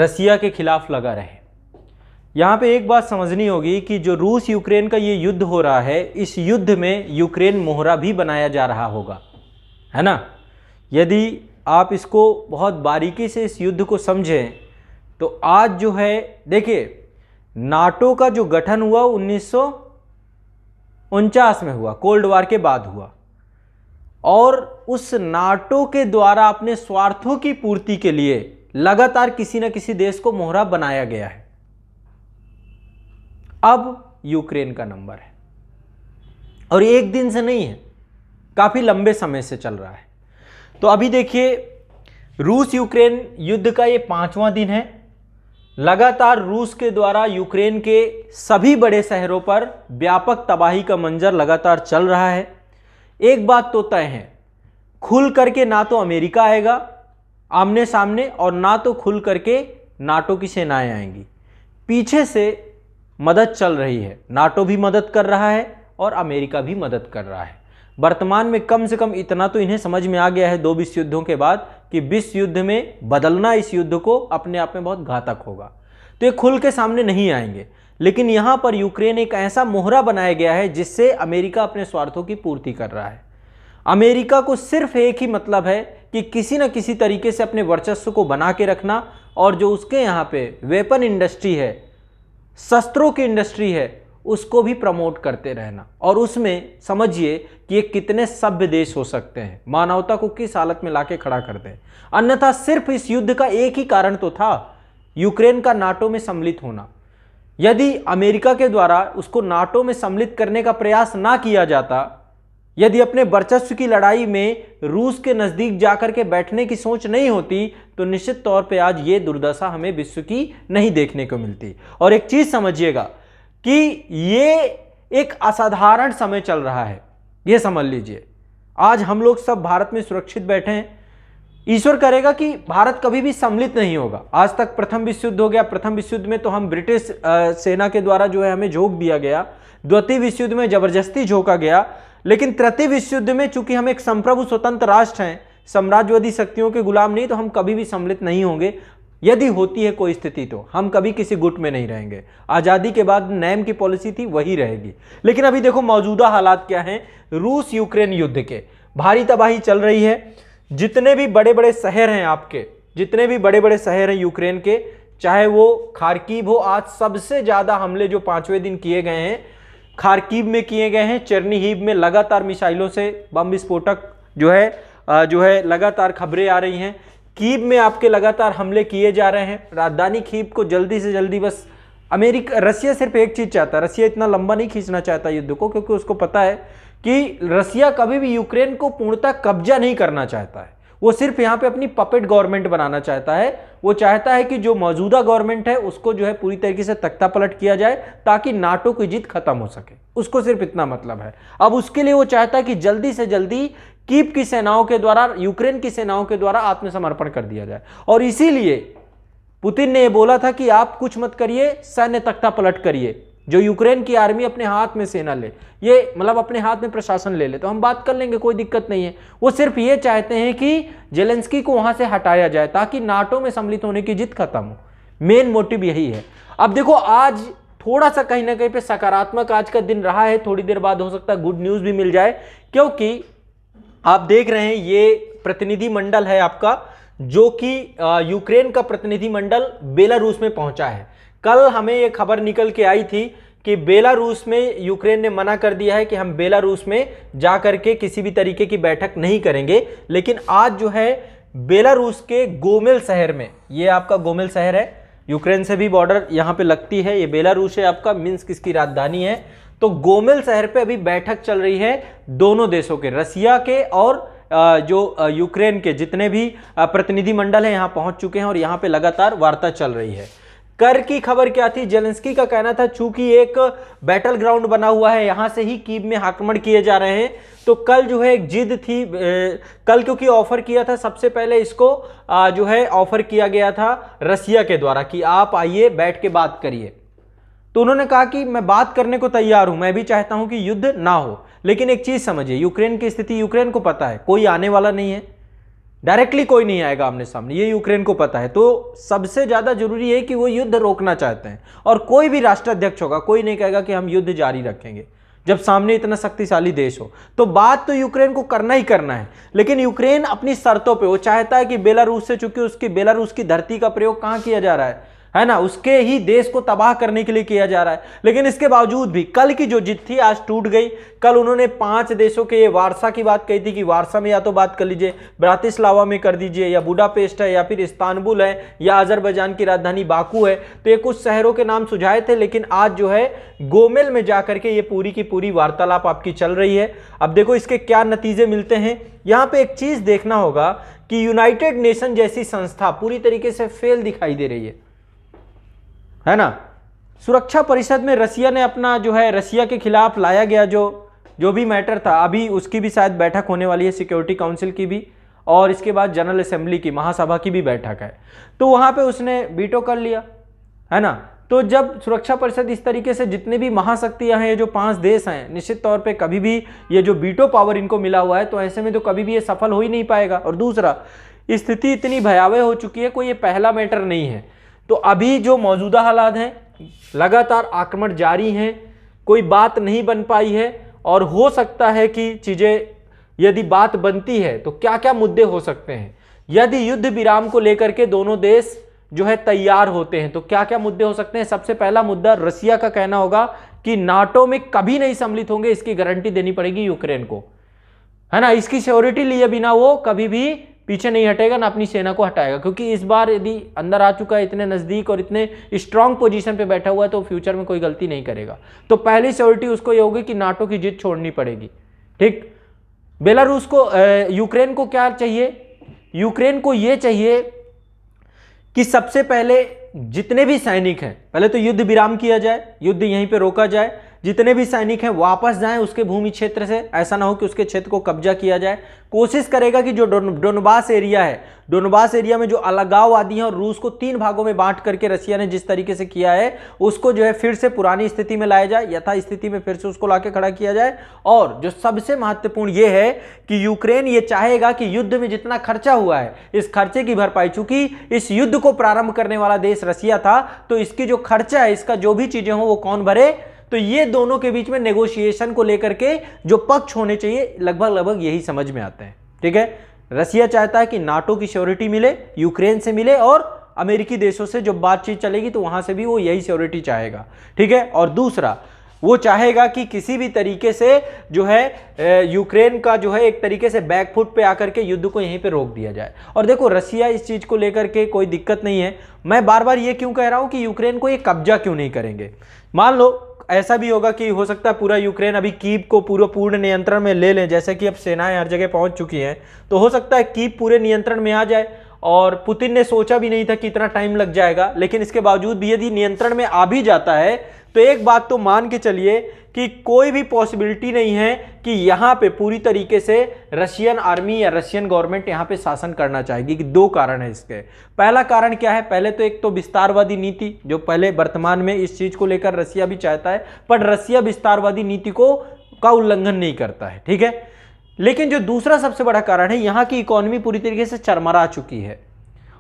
रसिया के खिलाफ लगा रहे। यहाँ पे एक बात समझनी होगी कि जो रूस यूक्रेन का ये युद्ध हो रहा है, इस युद्ध में यूक्रेन मोहरा भी बनाया जा रहा होगा, है ना। यदि आप इसको बहुत बारीकी से इस युद्ध को समझें तो आज जो है देखिए, नाटो का जो गठन हुआ 1949 में हुआ, कोल्ड वार के बाद हुआ, और उस नाटो के द्वारा अपने स्वार्थों की पूर्ति के लिए लगातार किसी न किसी देश को मोहरा बनाया गया है। अब यूक्रेन का नंबर है, और एक दिन से नहीं है, काफी लंबे समय से चल रहा है। तो अभी देखिए, रूस यूक्रेन युद्ध का ये 5वां दिन है। लगातार रूस के द्वारा यूक्रेन के सभी बड़े शहरों पर व्यापक तबाही का मंजर लगातार चल रहा है। एक बात तो तय है, खुल करके ना तो अमेरिका आएगा आमने सामने, और ना तो खुल करके नाटो की सेनाएं आएंगी। पीछे से मदद चल रही है, नाटो भी मदद कर रहा है और अमेरिका भी मदद कर रहा है। वर्तमान में कम से कम इतना तो इन्हें समझ में आ गया है 2 विश्व युद्धों के बाद कि विश्व युद्ध में बदलना इस युद्ध को अपने आप में बहुत घातक होगा। तो ये खुल के सामने नहीं आएंगे, लेकिन यहाँ पर यूक्रेन एक ऐसा मोहरा बनाया गया है जिससे अमेरिका अपने स्वार्थों की पूर्ति कर रहा है। अमेरिका को सिर्फ एक ही मतलब है कि किसी न किसी तरीके से अपने वर्चस्व को बना के रखना, और जो उसके यहाँ पे वेपन इंडस्ट्री है, शस्त्रों की इंडस्ट्री है, उसको भी प्रमोट करते रहना। और उसमें समझिए कि ये कितने सभ्य देश हो सकते हैं, मानवता को किस हालत में लाके खड़ा कर दें। अन्यथा सिर्फ इस युद्ध का एक ही कारण तो था, यूक्रेन का नाटो में सम्मिलित होना। यदि अमेरिका के द्वारा उसको नाटो में सम्मिलित करने का प्रयास ना किया जाता, यदि अपने वर्चस्व की लड़ाई में रूस के नजदीक जाकर के बैठने की सोच नहीं होती, तो निश्चित तौर पे आज ये दुर्दशा हमें विश्व की नहीं देखने को मिलती। और एक चीज समझिएगा कि ये एक असाधारण समय चल रहा है, ये समझ लीजिए। आज हम लोग सब भारत में सुरक्षित बैठे हैं। ईश्वर करेगा कि भारत कभी भी सम्मिलित नहीं होगा। आज तक प्रथम विश्व युद्ध हो गया, प्रथम विश्व युद्ध में तो हम ब्रिटिश सेना के द्वारा जो है हमें झोंक दिया गया, द्वितीय विश्व युद्ध में जबरदस्ती झोंका गया, लेकिन तृतीय विश्व युद्ध में चूंकि हम एक संप्रभु स्वतंत्र राष्ट्र हैं, साम्राज्यवादी शक्तियों के गुलाम नहीं, तो हम कभी भी सम्मिलित नहीं होंगे। यदि होती है कोई स्थिति तो हम कभी किसी गुट में नहीं रहेंगे। आज़ादी के बाद नैम की पॉलिसी थी, वही रहेगी। लेकिन अभी देखो मौजूदा हालात क्या हैं। रूस यूक्रेन युद्ध के भारी तबाही चल रही है। जितने भी बड़े बड़े शहर हैं आपके, जितने भी बड़े बड़े शहर हैं यूक्रेन के, चाहे वो खार्किव हो, आज सबसे ज़्यादा हमले जो 5वें दिन किए गए हैं खार्किव में किए गए हैं। चेर्निहिव में लगातार मिसाइलों से बम विस्फोटक जो है लगातार खबरें आ रही हैं। कीव में आपके लगातार हमले किए जा रहे हैं। राजधानी कीव को जल्दी से जल्दी बस रसिया सिर्फ एक चीज़ चाहता है, रसिया इतना लंबा नहीं खींचना चाहता युद्ध को, क्योंकि उसको पता है कि रसिया कभी भी यूक्रेन को पूर्णतः कब्जा नहीं करना चाहता है। वो सिर्फ यहाँ पे अपनी पपेट गवर्नमेंट बनाना चाहता है। वो चाहता है कि जो मौजूदा गवर्नमेंट है उसको जो है पूरी तरीके से तख्ता पलट किया जाए, ताकि नाटो की जीत खत्म हो सके। उसको सिर्फ इतना मतलब है। अब उसके लिए वो चाहता है कि जल्दी से जल्दी कीव की सेनाओं के द्वारा, यूक्रेन की सेनाओं के द्वारा आत्मसमर्पण कर दिया जाए। और इसीलिए पुतिन ने यह बोला था कि आप कुछ मत करिए, सैन्य तख्ता पलट करिए। जो यूक्रेन की आर्मी अपने हाथ में सेना ले, ये मतलब अपने हाथ में प्रशासन ले ले, तो हम बात कर लेंगे, कोई दिक्कत नहीं है। वो सिर्फ ये चाहते हैं कि जेलेंस्की को वहां से हटाया जाए, ताकि नाटो में सम्मिलित होने की जिद खत्म हो। मेन मोटिव यही है। अब देखो, आज थोड़ा सा कहीं ना कहीं पे सकारात्मक आज का दिन रहा है। थोड़ी देर बाद हो सकता है गुड न्यूज भी मिल जाए, क्योंकि आप देख रहे हैं ये प्रतिनिधि मंडल है आपका, जो कि यूक्रेन का प्रतिनिधि मंडल बेलारूस में पहुंचा है। कल हमें ये खबर निकल के आई थी कि बेलारूस में यूक्रेन ने मना कर दिया है कि हम बेलारूस में जा करके किसी भी तरीके की बैठक नहीं करेंगे। लेकिन आज जो है बेलारूस के गोमेल शहर में, ये आपका गोमेल शहर है, यूक्रेन से भी बॉर्डर यहाँ पे लगती है, ये बेलारूस है आपका, मिन्स्क इसकी राजधानी है। तो गोमेल शहर पे अभी बैठक चल रही है दोनों देशों के, रसिया के और जो यूक्रेन के जितने भी प्रतिनिधि मंडल हैं यहाँ पहुँच चुके हैं, और यहाँ पे लगातार वार्ता चल रही है। कर की खबर क्या थी? जेलेंस्की का कहना था चूंकि एक बैटल ग्राउंड बना हुआ है, यहां से ही कीव में आक्रमण किए जा रहे हैं, तो कल जो है एक जिद थी। कल क्योंकि ऑफर किया था, सबसे पहले इसको जो है ऑफर किया गया था रसिया के द्वारा कि आप आइए बैठ के बात करिए। तो उन्होंने कहा कि मैं बात करने को तैयार हूं, मैं भी चाहता हूं कि युद्ध ना हो। लेकिन एक चीज समझिए, यूक्रेन की स्थिति यूक्रेन को पता है, कोई आने वाला नहीं है। डायरेक्टली कोई नहीं आएगा आमने सामने, ये यूक्रेन को पता है। तो सबसे ज्यादा जरूरी है कि वो युद्ध रोकना चाहते हैं, और कोई भी राष्ट्राध्यक्ष होगा, कोई नहीं कहेगा कि हम युद्ध जारी रखेंगे जब सामने इतना शक्तिशाली देश हो। तो बात तो यूक्रेन को करना ही करना है, लेकिन यूक्रेन अपनी शर्तों पे, वो चाहता है कि बेलारूस से, चूंकि उसकी बेलारूस की धरती का प्रयोग कहां किया जा रहा है ना, उसके ही देश को तबाह करने के लिए किया जा रहा है। लेकिन इसके बावजूद भी कल की जो जीत थी आज टूट गई। कल उन्होंने 5 देशों के, ये वारसा की बात कही थी कि वारसा में या तो बात कर लीजिए, ब्रातिस्लावा में कर दीजिए, या बुडापेस्ट है, या फिर इस्तांबुल है, या अजरबैजान की राजधानी बाकू है। तो ये कुछ शहरों के नाम सुझाए थे, लेकिन आज जो है गोमेल में जाकर के ये पूरी की पूरी वार्तालाप आपकी चल रही है। अब देखो इसके क्या नतीजे मिलते हैं। यहां पे एक चीज देखना होगा कि यूनाइटेड नेशन जैसी संस्था पूरी तरीके से फेल दिखाई दे रही है ना। सुरक्षा परिषद में रसिया ने अपना जो है, रसिया के खिलाफ लाया गया जो भी मैटर था, अभी उसकी भी शायद बैठक होने वाली है, सिक्योरिटी काउंसिल की भी, और इसके बाद जनरल असेंबली की, महासभा की भी बैठक है। तो वहां पे उसने वीटो कर लिया, है ना। तो जब सुरक्षा परिषद इस तरीके से, जितने भी महाशक्तियां हैं, ये जो 5 देश हैं, निश्चित तौर पे कभी भी ये जो वीटो पावर इनको मिला हुआ है, तो ऐसे में तो कभी भी ये सफल हो ही नहीं पाएगा। और दूसरा, स्थिति इतनी भयावह हो चुकी है, कोई ये पहला मैटर नहीं है। तो अभी जो मौजूदा हालात हैं, लगातार आक्रमण जारी हैं, कोई बात नहीं बन पाई है, और हो सकता है कि चीजें, यदि बात बनती है तो क्या क्या मुद्दे हो सकते हैं। यदि युद्ध विराम को लेकर के दोनों देश जो है तैयार होते हैं तो क्या क्या मुद्दे हो सकते हैं। सबसे पहला मुद्दा, रसिया का कहना होगा कि नाटो में कभी नहीं सम्मिलित होंगे, इसकी गारंटी देनी पड़ेगी यूक्रेन को, है ना। इसकी सिक्योरिटी लिए बिना वो कभी भी पीछे नहीं हटेगा, ना अपनी सेना को हटाएगा, क्योंकि इस बार यदि अंदर आ चुका है, इतने नजदीक और इतने स्ट्रांग पोजीशन पे बैठा हुआ है, तो फ्यूचर में कोई गलती नहीं करेगा। तो पहली सिक्योरिटी उसको ये होगी कि नाटो की जिद छोड़नी पड़ेगी, ठीक। बेलारूस को, यूक्रेन को क्या चाहिए, यूक्रेन को ये चाहिए कि सबसे पहले जितने भी सैनिक हैं, पहले तो युद्ध विराम किया जाए, युद्ध यहीं पे रोका जाए, जितने भी सैनिक हैं वापस जाएं उसके भूमि क्षेत्र से, ऐसा ना हो कि उसके क्षेत्र को कब्जा किया जाए। कोशिश करेगा कि जो डोनबास एरिया है, डोनबास एरिया में जो अलगाववादी हैं और रूस को 3 भागों में बांट करके रसिया ने जिस तरीके से किया है, उसको जो है फिर से पुरानी स्थिति में लाया जाए, यथा स्थिति में फिर से उसको लाके खड़ा किया जाए। और जो सबसे महत्वपूर्ण ये है कि यूक्रेन ये चाहेगा कि युद्ध में जितना खर्चा हुआ है, इस खर्चे की भरपाई, चूंकि इस युद्ध को प्रारंभ करने वाला देश रसिया था, तो इसकी जो खर्चा है, इसका जो भी चीजें हो वो कौन भरे। तो ये दोनों के बीच में नेगोशिएशन को लेकर के जो पक्ष होने चाहिए, लगभग यही समझ में आते हैं, ठीक है। रसिया चाहता है कि नाटो की सिक्योरिटी मिले, यूक्रेन से मिले, और अमेरिकी देशों से जो बातचीत चलेगी तो वहां से भी वो यही सिक्योरिटी चाहेगा, ठीक है। और दूसरा, वो चाहेगा कि किसी भी तरीके से जो है यूक्रेन का जो है एक तरीके से बैकफुट पे आकर के युद्ध को यहीं पे रोक दिया जाए। और देखो रसिया इस चीज को लेकर के कोई दिक्कत नहीं है। मैं बार बार ये क्यों कह रहा हूं कि यूक्रेन को ये कब्जा क्यों नहीं करेंगे। मान लो ऐसा भी होगा कि हो सकता है पूरा यूक्रेन अभी कीव को पूर्ण नियंत्रण में ले लें, जैसे कि अब सेनाएं हर जगह पहुंच चुकी हैं, तो हो सकता है कीव पूरे नियंत्रण में आ जाए। और पुतिन ने सोचा भी नहीं था कि इतना टाइम लग जाएगा, लेकिन इसके बावजूद भी यदि नियंत्रण में आ भी जाता है, तो एक बात तो मान के चलिए कि कोई भी पॉसिबिलिटी नहीं है कि यहां पे पूरी तरीके से रशियन आर्मी या रशियन गवर्नमेंट यहां पे शासन करना चाहेगी। कि 2 कारण है इसके। पहला कारण क्या है, पहले तो एक तो विस्तारवादी नीति, जो पहले वर्तमान में इस चीज को लेकर रसिया भी चाहता है, पर रसिया विस्तारवादी नीति का उल्लंघन नहीं करता है, ठीक है। लेकिन जो दूसरा सबसे बड़ा कारण है, यहां की इकोनॉमी पूरी तरीके से चरमरा चुकी है,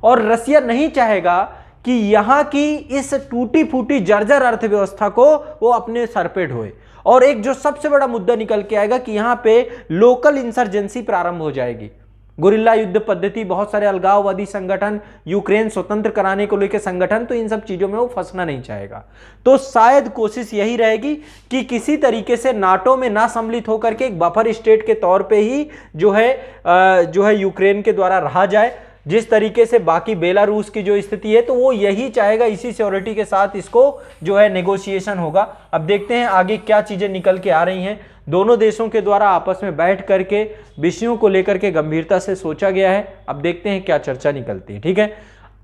और रसिया नहीं चाहेगा कि यहां की इस टूटी फूटी जर्जर अर्थव्यवस्था को वो अपने सर पे ढोए। और एक जो सबसे बड़ा मुद्दा निकल के आएगा कि यहां पे लोकल इंसर्जेंसी प्रारंभ हो जाएगी, गुरिल्ला युद्ध पद्धति, बहुत सारे अलगाववादी संगठन, यूक्रेन स्वतंत्र कराने को लेकर संगठन, तो इन सब चीजों में वो फंसना नहीं चाहेगा। तो शायद कोशिश यही रहेगी कि किसी तरीके से नाटो में ना सम्मिलित होकर के एक बफर स्टेट के तौर पे ही जो है यूक्रेन के द्वारा रहा जाए। जिस तरीके से बाकी बेलारूस की जो स्थिति है, तो वो यही चाहेगा, इसी सिक्योरिटी के साथ इसको जो है नेगोशिएशन होगा। अब देखते हैं आगे क्या चीजें निकल के आ रही हैं। दोनों देशों के द्वारा आपस में बैठ करके विषयों को लेकर के गंभीरता से सोचा गया है। अब देखते हैं क्या चर्चा निकलती है, ठीक है।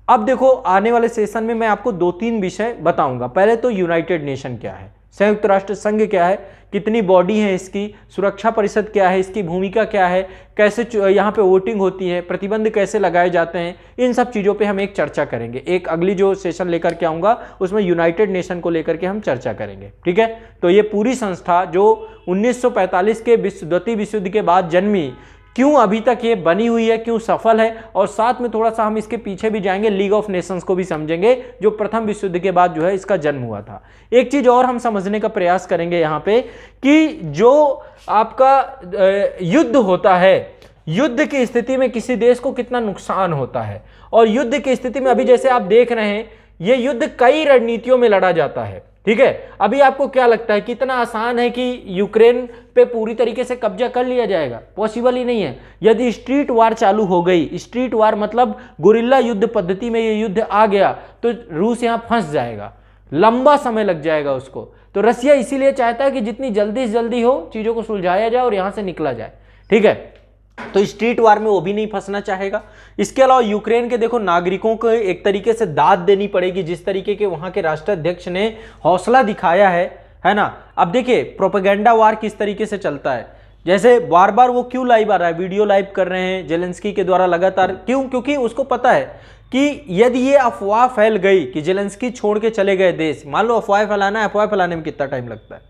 अब देखो आने वाले सेशन में मैं आपको 2-3 विषय बताऊंगा। पहले तो यूनाइटेड नेशन क्या है, संयुक्त राष्ट्र संघ क्या है, कितनी बॉडी है इसकी, सुरक्षा परिषद क्या है, इसकी भूमिका क्या है, कैसे यहाँ पे वोटिंग होती है, प्रतिबंध कैसे लगाए जाते हैं, इन सब चीज़ों पे हम एक चर्चा करेंगे। एक अगली जो सेशन लेकर के आऊँगा उसमें यूनाइटेड नेशन को लेकर के हम चर्चा करेंगे, ठीक है। तो ये पूरी संस्था जो 1945 के द्वितीय विश्व युद्ध के बाद जन्मी, क्यों अभी तक ये बनी हुई है, क्यों सफल है, और साथ में थोड़ा सा हम इसके पीछे भी जाएंगे, लीग ऑफ नेशंस को भी समझेंगे जो प्रथम विश्व युद्ध के बाद जो है इसका जन्म हुआ था। एक चीज और हम समझने का प्रयास करेंगे यहाँ पे कि जो आपका युद्ध होता है, युद्ध की स्थिति में किसी देश को कितना नुकसान होता है, और युद्ध की स्थिति में अभी जैसे आप देख रहे हैं ये युद्ध कई रणनीतियों में लड़ा जाता है, ठीक है। अभी आपको क्या लगता है कितना आसान है कि यूक्रेन पे पूरी तरीके से कब्जा कर लिया जाएगा? पॉसिबल ही नहीं है। यदि स्ट्रीट वार चालू हो गई, स्ट्रीट वार मतलब गुरिल्ला युद्ध पद्धति में ये युद्ध आ गया, तो रूस यहां फंस जाएगा, लंबा समय लग जाएगा उसको। तो रसिया इसीलिए चाहता है कि जितनी जल्दी से जल्दी हो चीजों को सुलझाया जाए और यहां से निकला जाए, ठीक है। तो स्ट्रीट वार में वो भी नहीं फंसना चाहेगा। इसके अलावा यूक्रेन के देखो नागरिकों को एक तरीके से दाद देनी पड़ेगी, जिस तरीके के वहां के राष्ट्राध्यक्ष ने हौसला दिखाया है ना। अब देखिए प्रोपेगेंडा वार किस तरीके से चलता है, जैसे बार बार वो क्यों लाइव आ रहा है, वीडियो लाइव कर रहे हैं जेलेंस्की के द्वारा लगातार, क्यों? क्योंकि उसको पता है कि यदि ये अफवाह फैल गई कि जेलेंस्की छोड़ के चले गए देश, मान लो अफवाह फैलाना है, अफवाह फैलाने में कितना टाइम लगता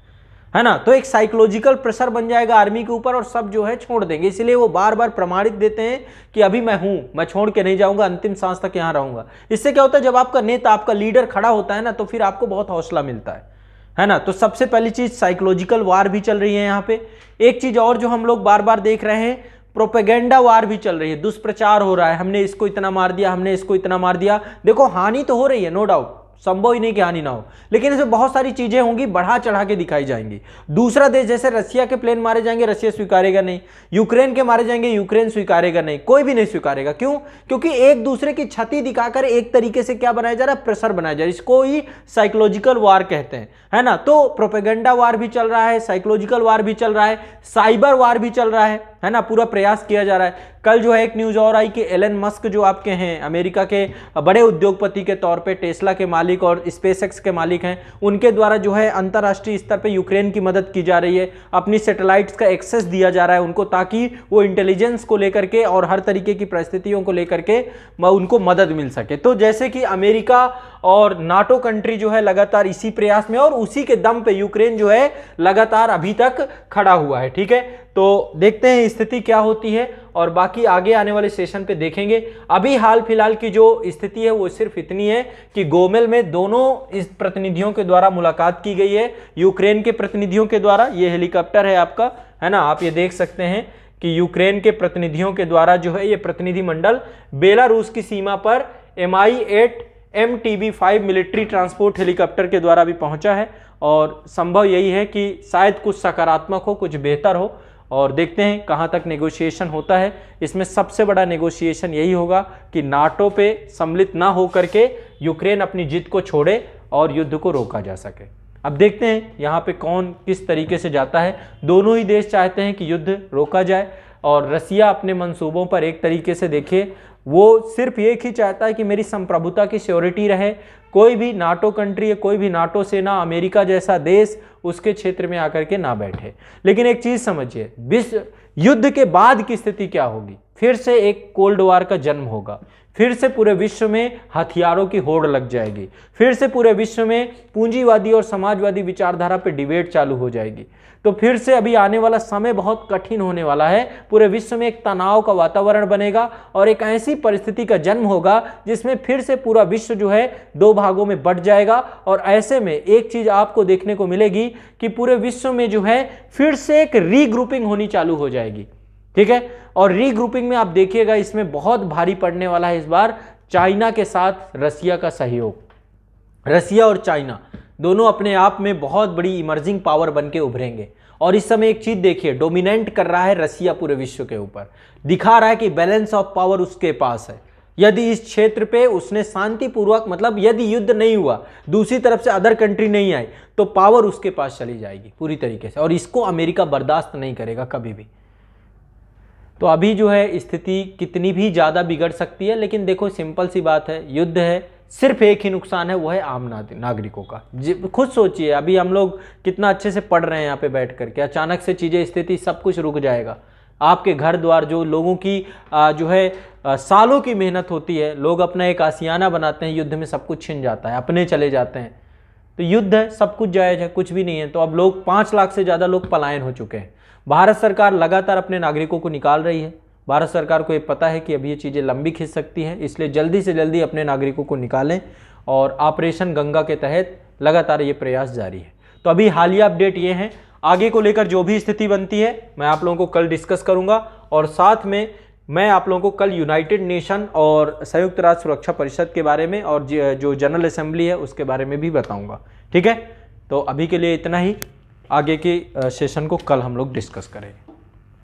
है ना, तो एक साइकोलॉजिकल प्रेशर बन जाएगा आर्मी के ऊपर और सब जो है छोड़ देंगे। इसलिए वो बार बार प्रमाणित देते हैं कि अभी मैं हूं, मैं छोड़ के नहीं जाऊंगा, अंतिम सांस तक यहां रहूंगा। इससे क्या होता है, जब आपका नेता, आपका लीडर खड़ा होता है ना, तो फिर आपको बहुत हौसला मिलता है ना। तो सबसे पहली चीज साइकोलॉजिकल वार भी चल रही है यहाँ पे। एक चीज और जो हम लोग बार बार देख रहे हैं, प्रोपेगेंडा वार भी चल रही है, दुष्प्रचार हो रहा है, हमने इसको इतना मार दिया, हमने इसको इतना मार दिया। देखो हानि तो हो रही है, नो डाउट, संभव ही नहीं कि हानि ना हो, लेकिन इसमें बहुत सारी चीजें होंगी, बढ़ा चढ़ा के दिखाई जाएंगी। दूसरा देश, जैसे रसिया के प्लेन मारे जाएंगे, रसिया स्वीकारेगा नहीं, यूक्रेन के मारे जाएंगे, यूक्रेन स्वीकारेगा नहीं, कोई भी नहीं स्वीकारेगा। क्यों? क्योंकि एक दूसरे की क्षति दिखाकर एक तरीके से क्या बनाया जा रहा है, प्रेशर बनाया जा रहा है। इसको ही साइकोलॉजिकल वार कहते हैं, है ना। तो प्रोपेगेंडा वार भी चल रहा है, साइकोलॉजिकल वार भी चल रहा है, साइबर वार भी चल रहा है ना। पूरा प्रयास किया जा रहा है। कल जो है एक न्यूज और आई कि एलन मस्क जो आपके हैं अमेरिका के बड़े उद्योगपति के तौर पे, टेस्ला के मालिक और स्पेसएक्स के मालिक हैं, उनके द्वारा जो है अंतर्राष्ट्रीय स्तर पे यूक्रेन की मदद की जा रही है, अपनी सैटेलाइट्स का एक्सेस दिया जा रहा है उनको, ताकि वो इंटेलिजेंस को लेकर के और हर तरीके की परिस्थितियों को लेकर के उनको मदद मिल सके। तो जैसे कि अमेरिका और नाटो कंट्री जो है लगातार इसी प्रयास में, और उसी के दम पे यूक्रेन जो है लगातार अभी तक खड़ा हुआ है, ठीक है। तो देखते हैं स्थिति क्या होती है और बाकी आगे आने वाले सेशन पे देखेंगे। अभी हाल फिलहाल की जो स्थिति है वो सिर्फ इतनी है कि गोमेल में दोनों इस प्रतिनिधियों के द्वारा मुलाकात की गई है, यूक्रेन के प्रतिनिधियों के द्वारा। ये हेलीकॉप्टर है आपका, है ना, आप ये देख सकते हैं कि यूक्रेन के प्रतिनिधियों के द्वारा जो है ये प्रतिनिधिमंडल बेलारूस की सीमा पर Mi-8 MTB-5 military transport helicopter के द्वारा भी पहुंचा है, और संभव यही है कि शायद कुछ सकारात्मक हो, कुछ बेहतर हो, और देखते हैं कहां तक नेगोशिएशन होता है। इसमें सबसे बड़ा नेगोशिएशन यही होगा कि नाटो पे सम्मिलित ना होकर के यूक्रेन अपनी जिद को छोड़े और युद्ध को रोका जा सके। अब देखते हैं यहाँ पे कौन किस तरीके से जाता है। दोनों ही देश चाहते हैं कि युद्ध रोका जाए, और रसिया अपने मंसूबों पर एक तरीके से देखिए, वो सिर्फ एक ही चाहता है कि मेरी संप्रभुता की श्योरिटी रहे, कोई भी नाटो कंट्री या कोई भी नाटो सेना, अमेरिका जैसा देश उसके क्षेत्र में आकर के ना बैठे। लेकिन एक चीज समझिए, विश्व युद्ध के बाद की स्थिति क्या होगी? फिर से एक कोल्ड वार का जन्म होगा, फिर से पूरे विश्व में हथियारों की होड़ लग जाएगी, फिर से पूरे विश्व में पूंजीवादी और समाजवादी विचारधारा पर डिबेट चालू हो जाएगी। तो फिर से अभी आने वाला समय बहुत कठिन होने वाला है, पूरे विश्व में एक तनाव का वातावरण बनेगा और एक ऐसी परिस्थिति का जन्म होगा जिसमें फिर से पूरा विश्व जो है दो भागों में बंट जाएगा। और ऐसे में एक चीज आपको देखने को मिलेगी कि पूरे विश्व में जो है फिर से एक रीग्रुपिंग होनी चालू हो जाएगी, ठीक है। और रीग्रुपिंग में आप देखिएगा इसमें बहुत भारी पड़ने वाला है इस बार चाइना के साथ रसिया का सहयोग। रसिया और चाइना दोनों अपने आप में बहुत बड़ी इमर्जिंग पावर बन के उभरेंगे। और इस समय एक चीज देखिए, डोमिनेंट कर रहा है रसिया पूरे विश्व के ऊपर, दिखा रहा है कि बैलेंस ऑफ पावर उसके पास है। यदि इस क्षेत्र पे उसने शांतिपूर्वक, मतलब यदि युद्ध नहीं हुआ, दूसरी तरफ से अदर कंट्री नहीं आई, तो पावर उसके पास चली जाएगी पूरी तरीके से, और इसको अमेरिका बर्दाश्त नहीं करेगा कभी भी। तो अभी जो है स्थिति कितनी भी ज़्यादा बिगड़ सकती है, लेकिन देखो सिंपल सी बात है, युद्ध है, सिर्फ एक ही नुकसान है, वो है आम नागरिकों का। खुद सोचिए, अभी हम लोग कितना अच्छे से पढ़ रहे हैं यहाँ पे बैठ करके, अचानक से चीज़ें, स्थिति सब कुछ रुक जाएगा। आपके घर द्वार, जो लोगों की जो है सालों की मेहनत होती है, लोग अपना एक आशियाना बनाते हैं, युद्ध में सब कुछ छिन जाता है, अपने चले जाते हैं। तो युद्ध है, सब कुछ जायज़ है, कुछ भी नहीं है। तो अब लोग 5 लाख से ज़्यादा लोग पलायन हो चुके हैं, भारत सरकार लगातार अपने नागरिकों को निकाल रही है। भारत सरकार को ये पता है कि अभी ये चीज़ें लंबी खिंच सकती हैं, इसलिए जल्दी से जल्दी अपने नागरिकों को निकालें और ऑपरेशन गंगा के तहत लगातार ये प्रयास जारी है। तो अभी हालिया अपडेट ये हैं, आगे को लेकर जो भी स्थिति बनती है मैं आप लोगों को कल डिस्कस करूंगा और साथ में मैं आप लोगों को कल यूनाइटेड नेशन और संयुक्त राष्ट्र सुरक्षा परिषद के बारे में और जो जनरल असेंबली है उसके बारे में भी बताऊंगा। ठीक है, तो अभी के लिए इतना ही, आगे के सेशन को कल हम लोग डिस्कस करेंगे।